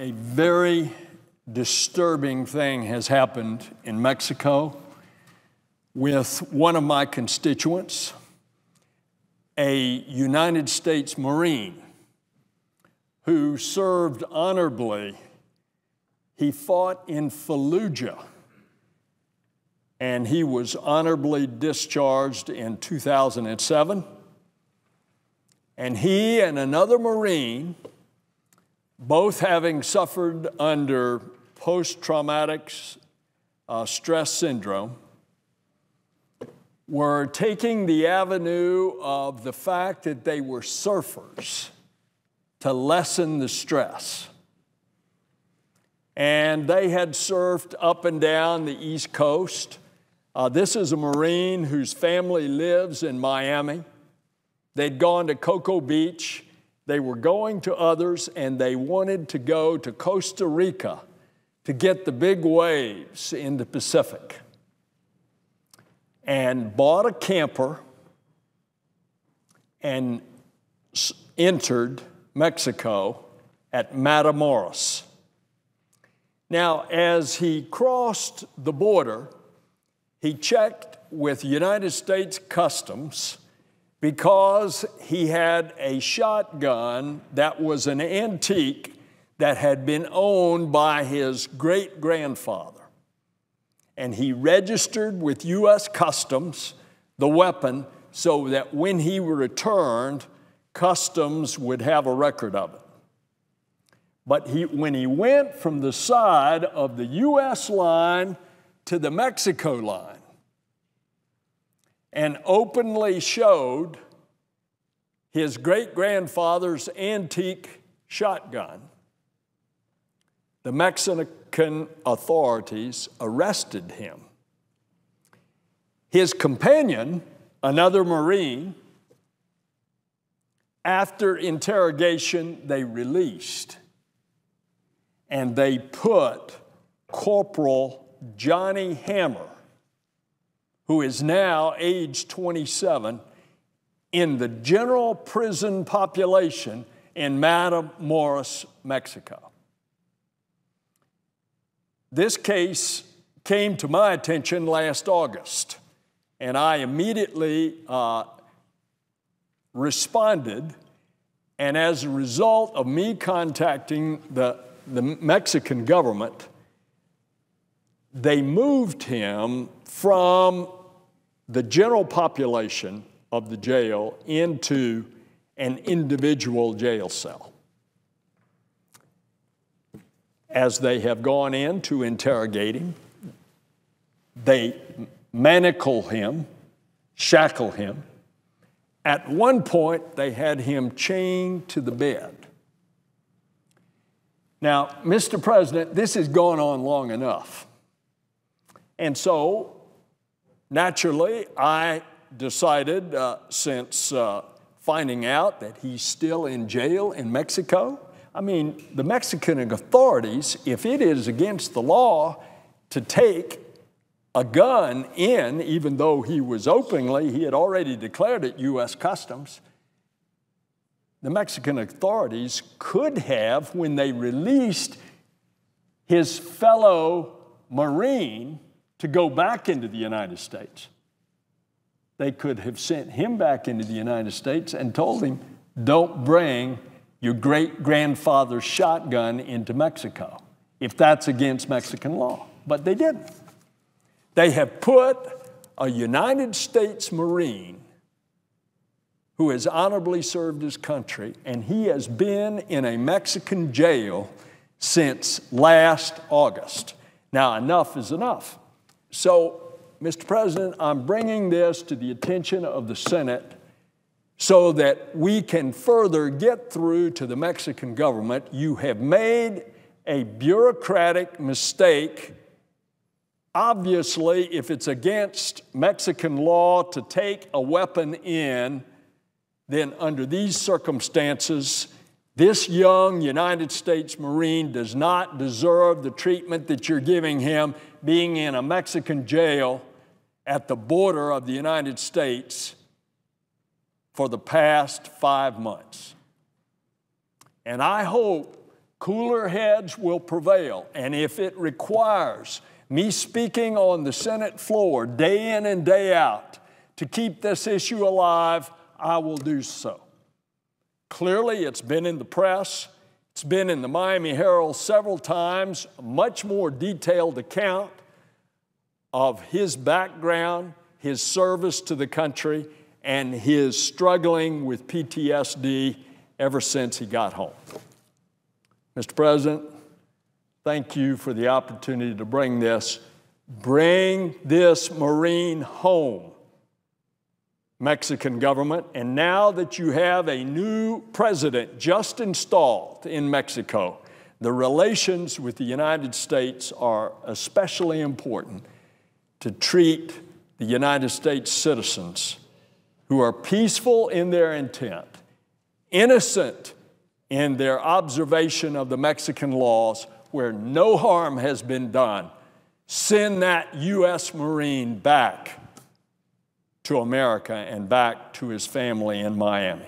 A very disturbing thing has happened in Mexico with one of my constituents, a United States Marine who served honorably. He fought in Fallujah, and he was honorably discharged in 2007. And he and another Marine, both having suffered under post-traumatic stress syndrome, were taking the avenue of the fact that they were surfers to lessen the stress. And they had surfed up and down the East Coast. This is a Marine whose family lives in Miami. They'd gone to Cocoa Beach. They were going to others, and they wanted to go to Costa Rica to get the big waves in the Pacific, and bought a camper and entered Mexico at Matamoros. Now, as he crossed the border, he checked with United States Customs because he had a shotgun that was an antique that had been owned by his great-grandfather. And he registered with U.S. Customs the weapon so that when he returned, Customs would have a record of it. But when he went from the side of the U.S. line to the Mexico line and openly showed his great-grandfather's antique shotgun, the Mexican authorities arrested him. His companion, another Marine, after interrogation, they released, and they put Corporal Johnny Hammer, who is now age 27, in the general prison population in Matamoros, Mexico. This case came to my attention last August, and I immediately responded, and as a result of me contacting the Mexican government, they moved him from the general population of the jail into an individual jail cell. As they have gone in to interrogate him, they manacle him, shackle him. At one point, they had him chained to the bed. Now, Mr. President, this has gone on long enough. And so, naturally, I decided, since finding out that he's still in jail in Mexico, I mean, the Mexican authorities, if it is against the law to take a gun in, even though he was he had already declared it U.S. Customs, the Mexican authorities could have, when they released his fellow Marine to go back into the United States, they could have sent him back into the United States and told him, don't bring your great-grandfather's shotgun into Mexico, if that's against Mexican law. But they didn't. They have put a United States Marine who has honorably served his country, and he has been in a Mexican jail since last August. Now, enough is enough. So, Mr. President, I'm bringing this to the attention of the Senate so that we can further get through to the Mexican government. You have made a bureaucratic mistake. Obviously, if it's against Mexican law to take a weapon in, then under these circumstances, this young United States Marine does not deserve the treatment that you're giving him, being in a Mexican jail at the border of the United States for the past 5 months. And I hope Cooler heads will prevail, and if it requires me speaking on the Senate floor day in and day out to keep this issue alive, I will do so. Clearly, it's been in the press. It's been in the Miami Herald several times, a much more detailed account of his background, his service to the country, and his struggling with PTSD ever since he got home. Mr. President, thank you for the opportunity to bring this. Bring this Marine home, Mexican government. And now that you have a new president just installed in Mexico, the relations with the United States are especially important to treat the United States citizens who are peaceful in their intent, innocent in their observation of the Mexican laws, where no harm has been done. Send that U.S. Marine back to America and back to his family in Miami.